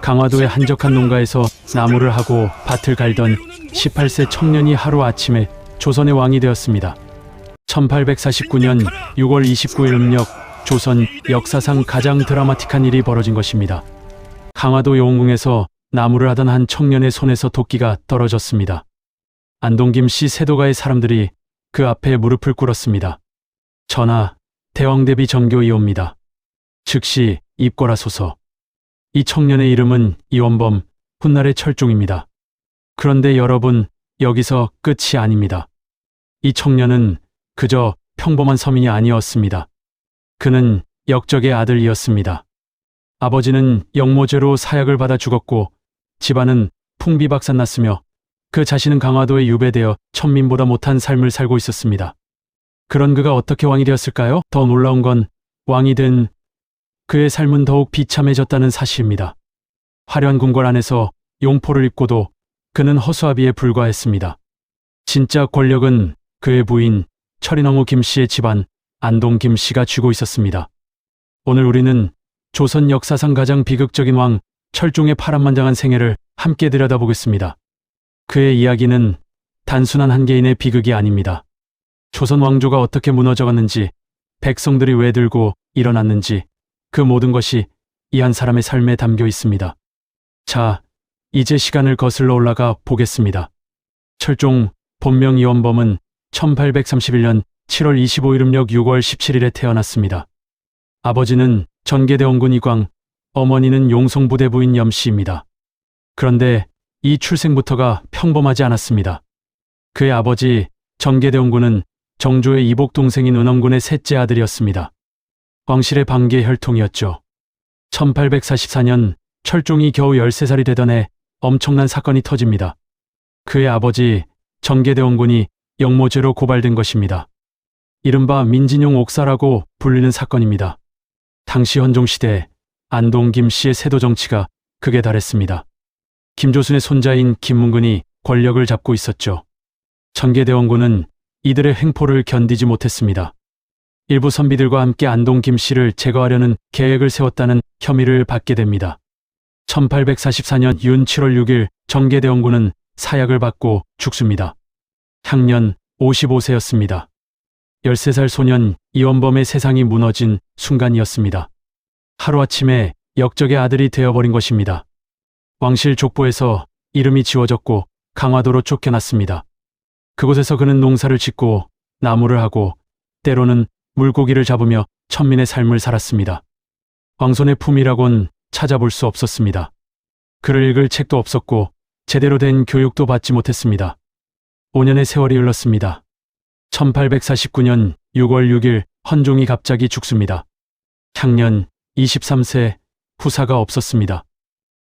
강화도의 한적한 농가에서 나무를 하고 밭을 갈던 18세 청년이 하루아침에 조선의 왕이 되었습니다. 1849년 6월 29일 음력 조선 역사상 가장 드라마틱한 일이 벌어진 것입니다. 강화도 용궁에서 나무를 하던 한 청년의 손에서 도끼가 떨어졌습니다. 안동김씨 세도가의 사람들이 그 앞에 무릎을 꿇었습니다. 전하, 대왕대비 정교이옵니다. 즉시 입궐하소서. 이 청년의 이름은 이원범, 훗날의 철종입니다. 그런데 여러분, 여기서 끝이 아닙니다. 이 청년은 그저 평범한 서민이 아니었습니다. 그는 역적의 아들이었습니다. 아버지는 영모죄로 사약을 받아 죽었고 집안은 풍비박산났으며 그 자신은 강화도에 유배되어 천민보다 못한 삶을 살고 있었습니다. 그런 그가 어떻게 왕이 되었을까요? 더 놀라운 건 왕이 된 그의 삶은 더욱 비참해졌다는 사실입니다. 화려한 궁궐 안에서 용포를 입고도 그는 허수아비에 불과했습니다. 진짜 권력은 그의 부인 철인왕후 김씨의 집안 안동 김씨가 쥐고 있었습니다. 오늘 우리는 조선 역사상 가장 비극적인 왕 철종의 파란만장한 생애를 함께 들여다보겠습니다. 그의 이야기는 단순한 한 개인의 비극이 아닙니다. 조선 왕조가 어떻게 무너져갔는지, 백성들이 왜 들고 일어났는지 그 모든 것이 이 한 사람의 삶에 담겨 있습니다. 자, 이제 시간을 거슬러 올라가 보겠습니다. 철종, 본명 이원범은 1831년 7월 25일 음력 6월 17일에 태어났습니다. 아버지는 전개대원군 이광, 어머니는 용성부대 부인 염씨입니다. 그런데 이 출생부터가 평범하지 않았습니다. 그의 아버지 전개대원군은 정조의 이복 동생인 은원군의 셋째 아들이었습니다. 왕실의 반계 혈통이었죠. 1844년 철종이 겨우 13살이 되던 해 엄청난 사건이 터집니다. 그의 아버지 전개대원군이 영모죄로 고발된 것입니다. 이른바 민진용 옥사라고 불리는 사건입니다. 당시 헌종시대 안동 김씨의 세도 정치가 극에 달했습니다. 김조순의 손자인 김문근이 권력을 잡고 있었죠. 전개대원군은 이들의 횡포를 견디지 못했습니다. 일부 선비들과 함께 안동 김씨를 제거하려는 계획을 세웠다는 혐의를 받게 됩니다. 1844년 윤 7월 6일 전개대원군은 사약을 받고 죽습니다. 향년 55세였습니다. 13살 소년 이원범의 세상이 무너진 순간이었습니다. 하루아침에 역적의 아들이 되어버린 것입니다. 왕실 족보에서 이름이 지워졌고 강화도로 쫓겨났습니다. 그곳에서 그는 농사를 짓고 나무를 하고 때로는 물고기를 잡으며 천민의 삶을 살았습니다. 왕손의 품이라곤 찾아볼 수 없었습니다. 글을 읽을 책도 없었고 제대로 된 교육도 받지 못했습니다. 5년의 세월이 흘렀습니다. 1849년 6월 6일 헌종이 갑자기 죽습니다. 향년 23세, 후사가 없었습니다.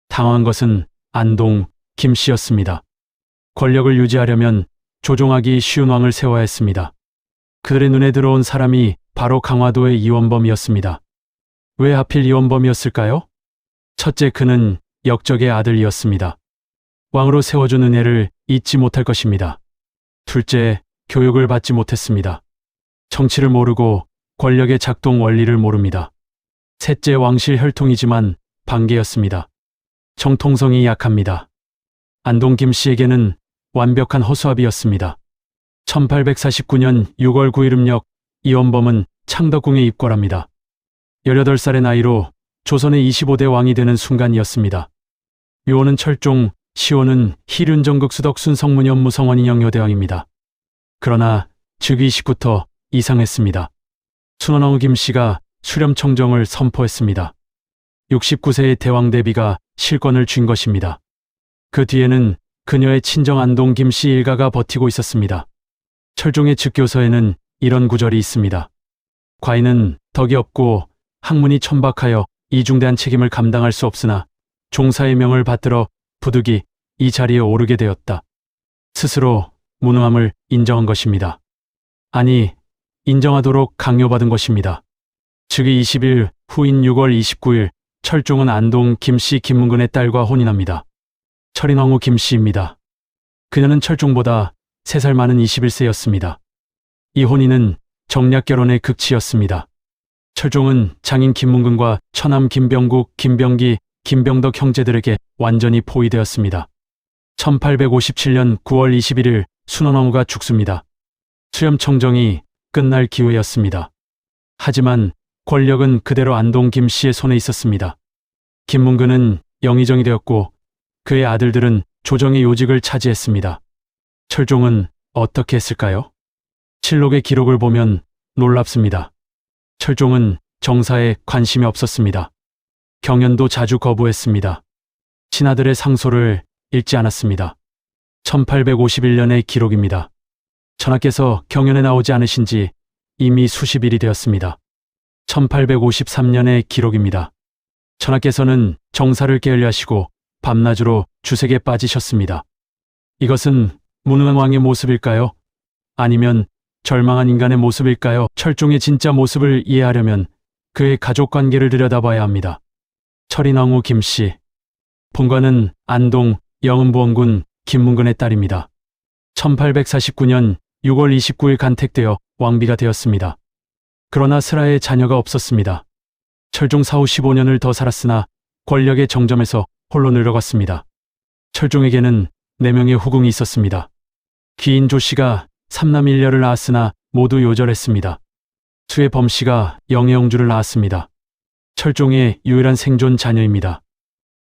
당황한 것은 안동 김씨였습니다. 권력을 유지하려면 조종하기 쉬운 왕을 세워야 했습니다. 그들의 눈에 들어온 사람이 바로 강화도의 이원범이었습니다. 왜 하필 이원범이었을까요? 첫째, 그는 역적의 아들이었습니다. 왕으로 세워준 은혜를 잊지 못할 것입니다. 둘째, 교육을 받지 못했습니다. 정치를 모르고 권력의 작동 원리를 모릅니다. 셋째, 왕실 혈통이지만 반계였습니다. 정통성이 약합니다. 안동 김씨에게는 완벽한 허수아비였습니다. 1849년 6월 9일 음력 이원범은 창덕궁에 입궐합니다. 18살의 나이로 조선의 25대 왕이 되는 순간이었습니다. 묘호는 철종, 시호는 희륜정극수덕 순성문현 무성원 인영효대왕입니다. 그러나 즉위식부터 이상했습니다. 순원왕후 김씨가 수렴청정을 선포했습니다. 69세의 대왕대비가 실권을 쥔 것입니다. 그 뒤에는 그녀의 친정 안동 김씨 일가가 버티고 있었습니다. 철종의 즉교서에는 이런 구절이 있습니다. 과인은 덕이 없고 학문이 천박하여 이중대한 책임을 감당할 수 없으나 종사의 명을 받들어 부득이 이 자리에 오르게 되었다. 스스로 무능함을 인정한 것입니다. 아니, 인정하도록 강요받은 것입니다. 즉위 20일 후인 6월 29일 철종은 안동 김씨 김문근의 딸과 혼인합니다. 철인왕후 김씨입니다. 그녀는 철종보다 3살 많은 21세였습니다. 이 혼인은 정략결혼의 극치였습니다. 철종은 장인 김문근과 처남 김병국, 김병기, 김병덕 형제들에게 완전히 포위되었습니다. 1857년 9월 21일 순원왕후가 죽습니다. 수렴청정이 끝날 기회였습니다. 하지만 권력은 그대로 안동 김씨의 손에 있었습니다. 김문근은 영의정이 되었고 그의 아들들은 조정의 요직을 차지했습니다. 철종은 어떻게 했을까요? 실록의 기록을 보면 놀랍습니다. 철종은 정사에 관심이 없었습니다. 경연도 자주 거부했습니다. 친아들의 상소를 읽지 않았습니다. 1851년의 기록입니다. 전하께서 경연에 나오지 않으신 지 이미 수십일이 되었습니다. 1853년의 기록입니다. 전하께서는 정사를 게을리하시고 밤낮으로 주색에 빠지셨습니다. 이것은 무능한 왕의 모습일까요? 아니면 절망한 인간의 모습일까요? 철종의 진짜 모습을 이해하려면 그의 가족관계를 들여다봐야 합니다. 철인왕후 김씨, 본관은 안동 영흥부원군 김문근의 딸입니다. 1849년 6월 29일 간택되어 왕비가 되었습니다. 그러나 슬하에 자녀가 없었습니다. 철종 사후 15년을 더 살았으나 권력의 정점에서 홀로 늙어갔습니다. 철종에게는 4명의 후궁이 있었습니다. 귀인 조씨가 3남 1녀를 낳았으나 모두 요절했습니다. 수의 범씨가 영해영주를 낳았습니다. 철종의 유일한 생존 자녀입니다.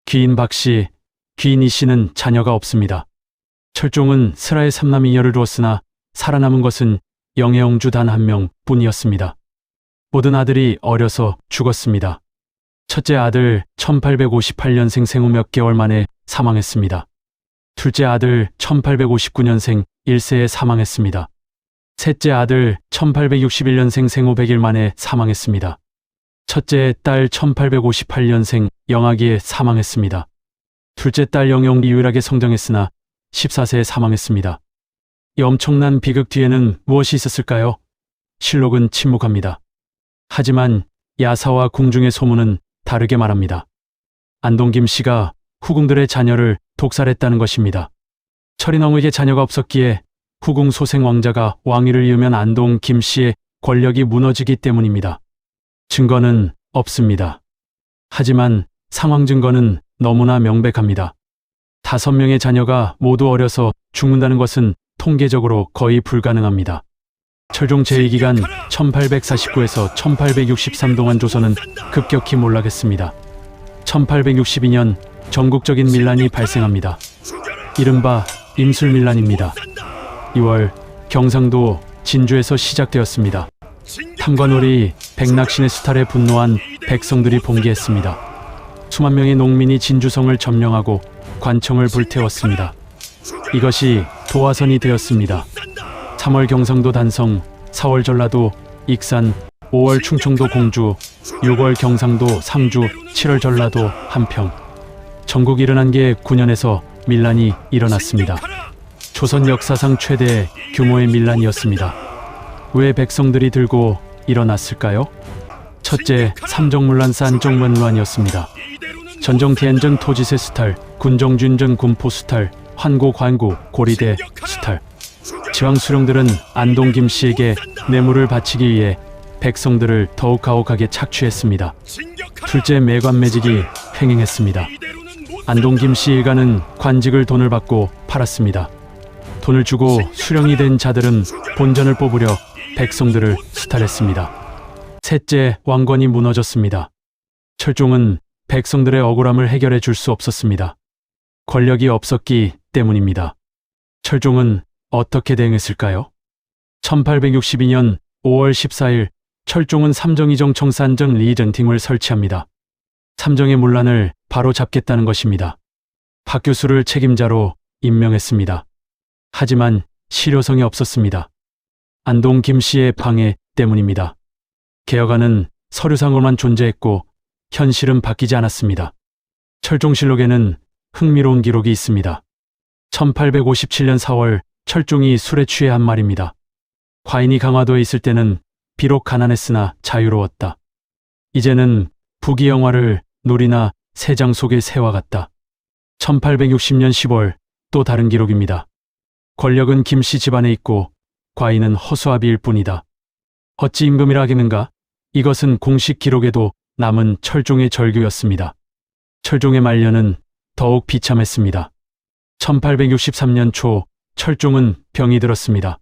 귀인 박씨, 귀인 이씨는 자녀가 없습니다. 철종은 슬하에 3남 2녀를 두었으나 살아남은 것은 영해영주 단 1명 뿐이었습니다. 모든 아들이 어려서 죽었습니다. 첫째 아들 1858년생 생후 몇 개월 만에 사망했습니다. 둘째 아들 1859년생 1세에 사망했습니다. 셋째 아들 1861년생 생후 100일 만에 사망했습니다. 첫째 딸 1858년생 영아기에 사망했습니다. 둘째 딸 영영이 유일하게 성장했으나 14세에 사망했습니다. 이 엄청난 비극 뒤에는 무엇이 있었을까요? 실록은 침묵합니다. 하지만 야사와 궁중의 소문은 다르게 말합니다. 안동 김씨가 후궁들의 자녀를 독살했다는 것입니다. 철인왕후에게 자녀가 없었기에 후궁 소생 왕자가 왕위를 이으면 안동 김씨의 권력이 무너지기 때문입니다. 증거는 없습니다. 하지만 상황 증거는 너무나 명백합니다. 5명의 자녀가 모두 어려서 죽는다는 것은 통계적으로 거의 불가능합니다. 철종 제2기간 1849에서 1863 동안 조선은 급격히 몰락했습니다. 1862년 전국적인 밀란이 발생합니다. 이른바 임술밀란입니다. 2월 경상도 진주에서 시작되었습니다. 탐관오리 백낙신의 수탈에 분노한 백성들이 봉기했습니다. 수만 명의 농민이 진주성을 점령하고 관청을 불태웠습니다. 이것이 도화선이 되었습니다. 3월 경상도 단성, 4월 전라도 익산, 5월 충청도 공주, 6월 경상도 상주, 7월 전라도 한평. 전국 71개 군현에서 밀란이 일어났습니다. 조선 역사상 최대의 규모의 밀란이었습니다. 왜 백성들이 들고 일어났을까요? 첫째, 삼정문란 산정문란이었습니다. 전정 티안전 토지세 수탈, 군정준전 군포 수탈, 환고 관구 고리대 수탈. 지왕 수령들은 안동 김씨에게 뇌물을 바치기 위해 백성들을 더욱 가혹하게 착취했습니다. 둘째, 매관매직이 횡행했습니다. 안동 김씨 일가는 관직을 돈을 받고 팔았습니다. 돈을 주고 수령이 된 자들은 본전을 뽑으려 백성들을 수탈했습니다. 셋째, 왕권이 무너졌습니다. 철종은 백성들의 억울함을 해결해 줄 수 없었습니다. 권력이 없었기 때문입니다. 철종은 어떻게 대응했을까요? 1862년 5월 14일 철종은 삼정이정 청산정 리전팅을 설치합니다. 삼정의 문란을 바로 잡겠다는 것입니다. 박 교수를 책임자로 임명했습니다. 하지만 실효성이 없었습니다. 안동 김씨의 방해 때문입니다. 개혁안은 서류상으로만 존재했고 현실은 바뀌지 않았습니다. 철종실록에는 흥미로운 기록이 있습니다. 1857년 4월 철종이 술에 취해 한 말입니다. 과인이 강화도에 있을 때는 비록 가난했으나 자유로웠다. 이제는 부귀영화를 누리나 새장 속의 새와 같다. 1860년 10월 또 다른 기록입니다. 권력은 김씨 집안에 있고 과인은 허수아비일 뿐이다. 어찌 임금이라 하겠는가? 이것은 공식 기록에도 남은 철종의 절규였습니다. 철종의 말년은 더욱 비참했습니다. 1863년 초 철종은 병이 들었습니다.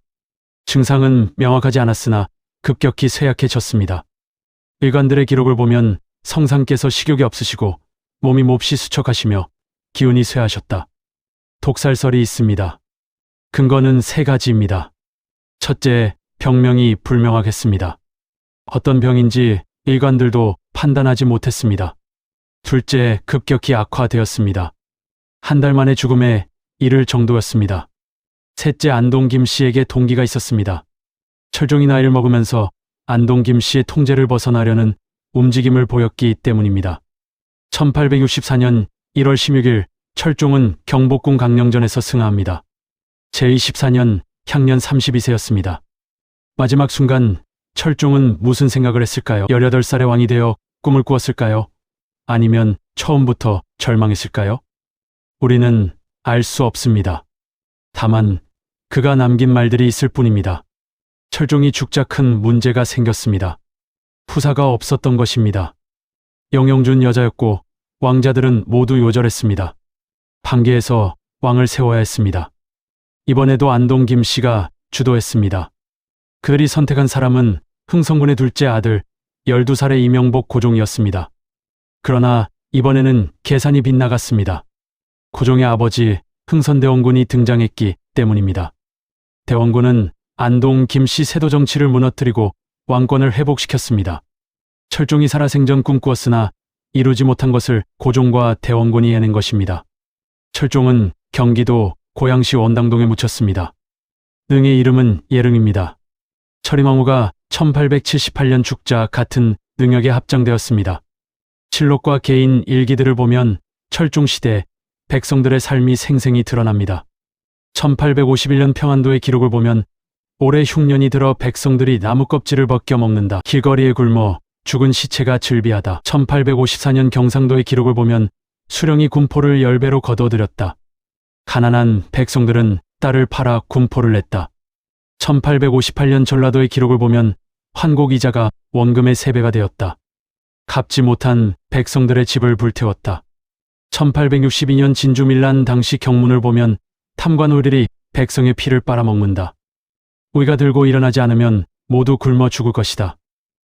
증상은 명확하지 않았으나 급격히 쇠약해졌습니다. 의관들의 기록을 보면 성상께서 식욕이 없으시고 몸이 몹시 수척하시며 기운이 쇠하셨다. 독살설이 있습니다. 근거는 세 가지입니다. 첫째, 병명이 불명확했습니다. 어떤 병인지 의관들도 판단하지 못했습니다. 둘째, 급격히 악화되었습니다. 한 달 만에 죽음에 이를 정도였습니다. 셋째, 안동 김씨에게 동기가 있었습니다. 철종이 나이를 먹으면서 안동 김씨의 통제를 벗어나려는 움직임을 보였기 때문입니다. 1864년 1월 16일 철종은 경복궁 강령전에서 승하합니다. 제24년 향년 32세였습니다. 마지막 순간 철종은 무슨 생각을 했을까요? 18살의 왕이 되어 꿈을 꾸었을까요? 아니면 처음부터 절망했을까요? 우리는 알 수 없습니다. 다만 그가 남긴 말들이 있을 뿐입니다. 철종이 죽자 큰 문제가 생겼습니다. 부사가 없었던 것입니다. 영영준 여자였고 왕자들은 모두 요절했습니다. 반계에서 왕을 세워야 했습니다. 이번에도 안동 김씨가 주도했습니다. 그들이 선택한 사람은 흥성군의 둘째 아들 12살의 이명복 고종이었습니다. 그러나 이번에는 계산이 빗나갔습니다. 고종의 아버지 흥선대원군이 등장했기 때문입니다. 대원군은 안동 김씨 세도 정치를 무너뜨리고 왕권을 회복시켰습니다. 철종이 살아생전 꿈꾸었으나 이루지 못한 것을 고종과 대원군이 해낸 것입니다. 철종은 경기도 고양시 원당동에 묻혔습니다. 능의 이름은 예릉입니다. 철임왕후가 1878년 죽자 같은 능역에 합장되었습니다. 칠록과 개인 일기들을 보면 철종시대 백성들의 삶이 생생히 드러납니다. 1851년 평안도의 기록을 보면 올해 흉년이 들어 백성들이 나무 껍질을 벗겨 먹는다. 길거리에 굶어 죽은 시체가 즐비하다. 1854년 경상도의 기록을 보면 수령이 군포를 10배로 거둬들였다. 가난한 백성들은 딸을 팔아 군포를 냈다. 1858년 전라도의 기록을 보면 환곡 이자가 원금의 3배가 되었다. 갚지 못한 백성들의 집을 불태웠다. 1862년 진주밀란 당시 경문을 보면 탐관오리들이 백성의 피를 빨아먹는다. 우리가 들고 일어나지 않으면 모두 굶어 죽을 것이다.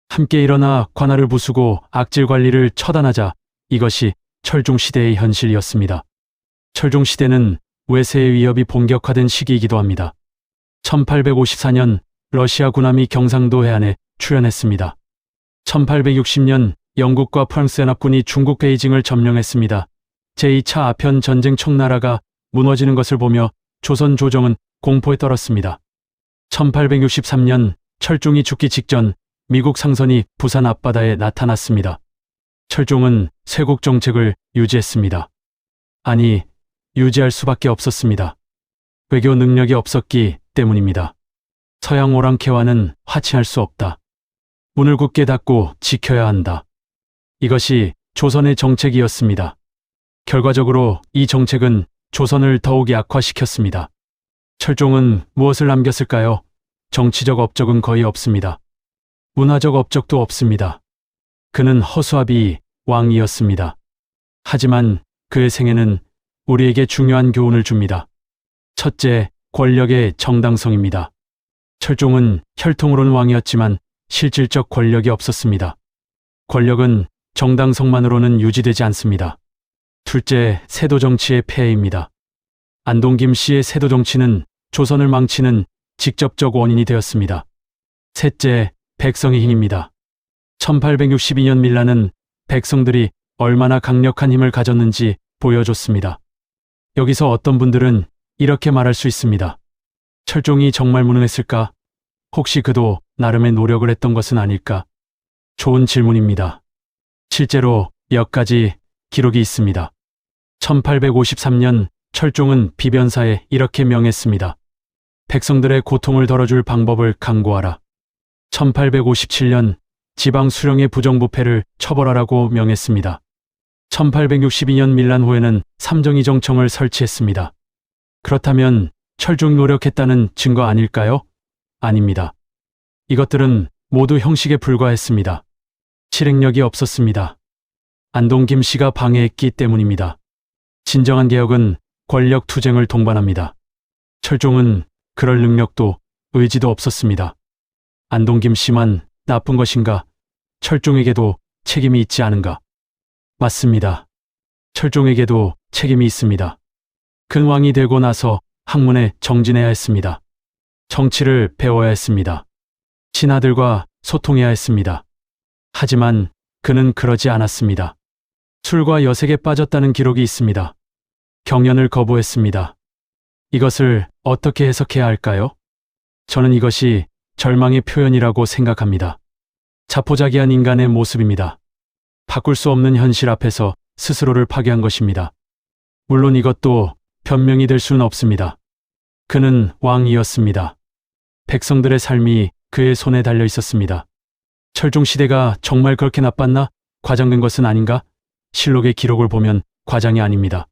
함께 일어나 관할을 부수고 악질 관리를 처단하자. 이것이 철종시대의 현실이었습니다. 철종시대는 외세의 위협이 본격화된 시기이기도 합니다. 1854년 러시아 군함이 경상도 해안에 출현했습니다. 1860년 영국과 프랑스 연합군이 중국 베이징을 점령했습니다. 제2차 아편 전쟁 청나라가 무너지는 것을 보며 조선 조정은 공포에 떨었습니다. 1863년 철종이 죽기 직전 미국 상선이 부산 앞바다에 나타났습니다. 철종은 쇄국 정책을 유지했습니다. 아니, 유지할 수밖에 없었습니다. 외교 능력이 없었기 때문입니다. 서양 오랑캐와는 화치할 수 없다. 문을 굳게 닫고 지켜야 한다. 이것이 조선의 정책이었습니다. 결과적으로 이 정책은 조선을 더욱 악화시켰습니다. 철종은 무엇을 남겼을까요? 정치적 업적은 거의 없습니다. 문화적 업적도 없습니다. 그는 허수아비 왕이었습니다. 하지만 그의 생애는 우리에게 중요한 교훈을 줍니다. 첫째, 권력의 정당성입니다. 철종은 혈통으로는 왕이었지만 실질적 권력이 없었습니다. 권력은 정당성만으로는 유지되지 않습니다. 둘째, 세도 정치의 폐해입니다. 안동 김씨의 세도 정치는 조선을 망치는 직접적 원인이 되었습니다. 셋째, 백성의 힘입니다. 1862년 밀란은 백성들이 얼마나 강력한 힘을 가졌는지 보여줬습니다. 여기서 어떤 분들은 이렇게 말할 수 있습니다. 철종이 정말 무능했을까? 혹시 그도 나름의 노력을 했던 것은 아닐까? 좋은 질문입니다. 실제로 몇 가지 기록이 있습니다. 1853년 철종은 비변사에 이렇게 명했습니다. 백성들의 고통을 덜어줄 방법을 강구하라. 1857년 지방 수령의 부정부패를 처벌하라고 명했습니다. 1862년 밀란 후에는 삼정의정청을 설치했습니다. 그렇다면 철종이 노력했다는 증거 아닐까요? 아닙니다. 이것들은 모두 형식에 불과했습니다. 실행력이 없었습니다. 안동 김씨가 방해했기 때문입니다. 진정한 개혁은 권력 투쟁을 동반합니다. 철종은 그럴 능력도 의지도 없었습니다. 안동 김씨만 나쁜 것인가? 철종에게도 책임이 있지 않은가? 맞습니다. 철종에게도 책임이 있습니다. 근왕이 되고 나서 학문에 정진해야 했습니다. 정치를 배워야 했습니다. 친아들과 소통해야 했습니다. 하지만 그는 그러지 않았습니다. 술과 여색에 빠졌다는 기록이 있습니다. 경연을 거부했습니다. 이것을 어떻게 해석해야 할까요? 저는 이것이 절망의 표현이라고 생각합니다. 자포자기한 인간의 모습입니다. 바꿀 수 없는 현실 앞에서 스스로를 파괴한 것입니다. 물론 이것도 변명이 될 수는 없습니다. 그는 왕이었습니다. 백성들의 삶이 그의 손에 달려 있었습니다. 철종 시대가 정말 그렇게 나빴나? 과장된 것은 아닌가? 실록의 기록을 보면 과장이 아닙니다.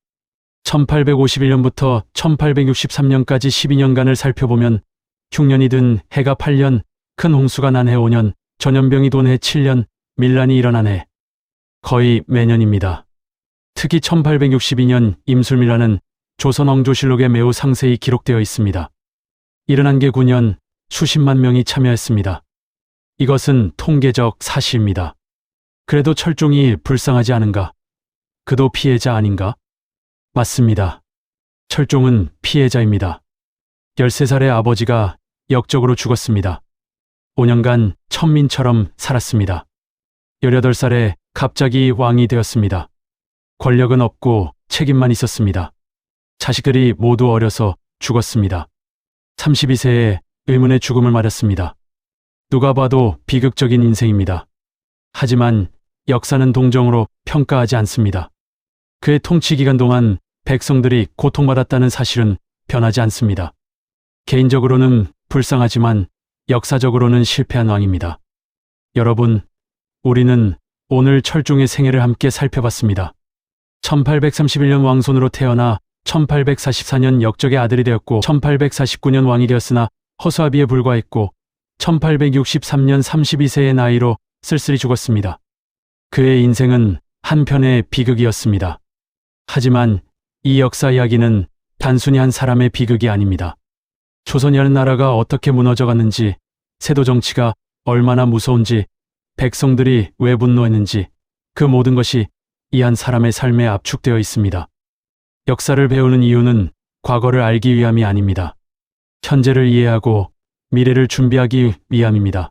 1851년부터 1863년까지 12년간을 살펴보면 흉년이 든 해가 8년, 큰 홍수가 난 해 5년, 전염병이 돈 해 7년, 밀란이 일어난 해 거의 매년입니다. 특히 1862년 임술밀란은 조선왕조실록에 매우 상세히 기록되어 있습니다. 일어난 게 9년, 수십만 명이 참여했습니다. 이것은 통계적 사실입니다. 그래도 철종이 불쌍하지 않은가? 그도 피해자 아닌가? 맞습니다. 철종은 피해자입니다. 13살의 아버지가 역적으로 죽었습니다. 5년간 천민처럼 살았습니다. 18살에 갑자기 왕이 되었습니다. 권력은 없고 책임만 있었습니다. 자식들이 모두 어려서 죽었습니다. 32세에 의문의 죽음을 맞았습니다. 누가 봐도 비극적인 인생입니다. 하지만 역사는 동정으로 평가하지 않습니다. 그의 통치 기간 동안 백성들이 고통받았다는 사실은 변하지 않습니다. 개인적으로는 불쌍하지만 역사적으로는 실패한 왕입니다. 여러분, 우리는 오늘 철종의 생애를 함께 살펴봤습니다. 1831년 왕손으로 태어나 1844년 역적의 아들이 되었고 1849년 왕이 되었으나 허수아비에 불과했고 1863년 32세의 나이로 쓸쓸히 죽었습니다. 그의 인생은 한편의 비극이었습니다. 하지만 이 역사 이야기는 단순히 한 사람의 비극이 아닙니다. 조선이라는 나라가 어떻게 무너져갔는지, 세도 정치가 얼마나 무서운지, 백성들이 왜 분노했는지 그 모든 것이 이 한 사람의 삶에 압축되어 있습니다. 역사를 배우는 이유는 과거를 알기 위함이 아닙니다. 현재를 이해하고 미래를 준비하기 위함입니다.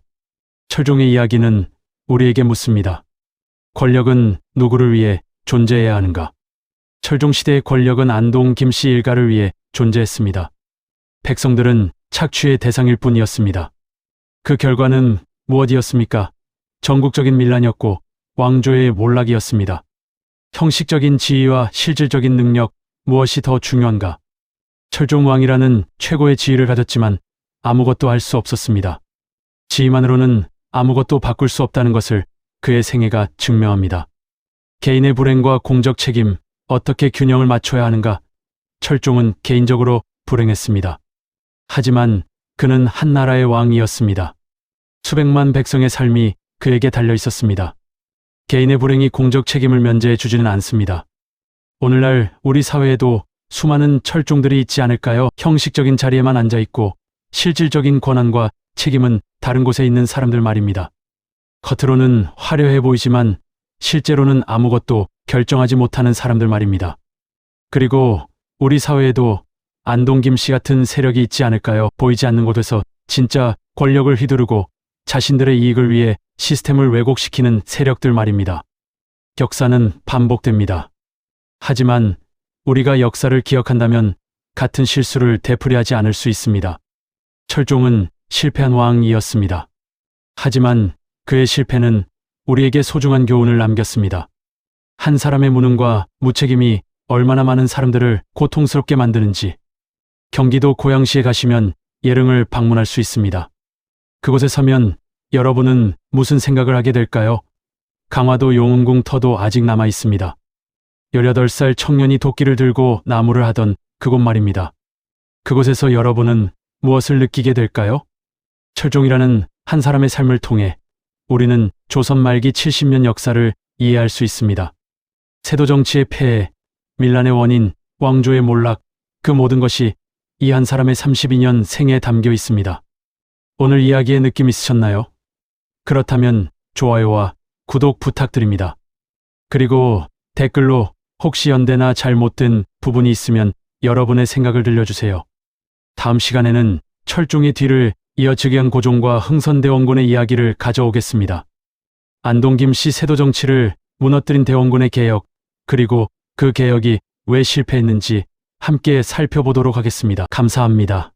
철종의 이야기는 우리에게 묻습니다. 권력은 누구를 위해 존재해야 하는가? 철종 시대의 권력은 안동 김씨 일가를 위해 존재했습니다. 백성들은 착취의 대상일 뿐이었습니다. 그 결과는 무엇이었습니까? 전국적인 밀란이었고 왕조의 몰락이었습니다. 형식적인 지위와 실질적인 능력, 무엇이 더 중요한가? 철종 왕이라는 최고의 지위를 가졌지만 아무것도 할 수 없었습니다. 지위만으로는 아무것도 바꿀 수 없다는 것을 그의 생애가 증명합니다. 개인의 불행과 공적 책임, 어떻게 균형을 맞춰야 하는가? 철종은 개인적으로 불행했습니다. 하지만 그는 한 나라의 왕이었습니다. 수백만 백성의 삶이 그에게 달려 있었습니다. 개인의 불행이 공적 책임을 면제해 주지는 않습니다. 오늘날 우리 사회에도 수많은 철종들이 있지 않을까요? 형식적인 자리에만 앉아 있고 실질적인 권한과 책임은 다른 곳에 있는 사람들 말입니다. 겉으로는 화려해 보이지만 실제로는 아무것도 결정하지 못하는 사람들 말입니다. 그리고 우리 사회에도 안동 김씨 같은 세력이 있지 않을까요? 보이지 않는 곳에서 진짜 권력을 휘두르고 자신들의 이익을 위해 시스템을 왜곡시키는 세력들 말입니다. 역사는 반복됩니다. 하지만 우리가 역사를 기억한다면 같은 실수를 되풀이하지 않을 수 있습니다. 철종은 실패한 왕이었습니다. 하지만 그의 실패는 우리에게 소중한 교훈을 남겼습니다. 한 사람의 무능과 무책임이 얼마나 많은 사람들을 고통스럽게 만드는지. 경기도 고양시에 가시면 예릉을 방문할 수 있습니다. 그곳에 서면 여러분은 무슨 생각을 하게 될까요? 강화도 용흥궁 터도 아직 남아 있습니다. 18살 청년이 도끼를 들고 나무를 하던 그곳 말입니다. 그곳에서 여러분은 무엇을 느끼게 될까요? 철종이라는 한 사람의 삶을 통해 우리는 조선 말기 70년 역사를 이해할 수 있습니다. 세도 정치의 폐해, 밀란의 원인, 왕조의 몰락, 그 모든 것이 이 한 사람의 32년 생애에 담겨 있습니다. 오늘 이야기에 느낌 있으셨나요? 그렇다면 좋아요와 구독 부탁드립니다. 그리고 댓글로 혹시 연대나 잘못된 부분이 있으면 여러분의 생각을 들려주세요. 다음 시간에는 철종의 뒤를 이어 즉양고종과 흥선대원군의 이야기를 가져오겠습니다. 안동 김씨 세도 정치를 무너뜨린 대원군의 개혁, 그리고 그 개혁이 왜 실패했는지 함께 살펴보도록 하겠습니다. 감사합니다.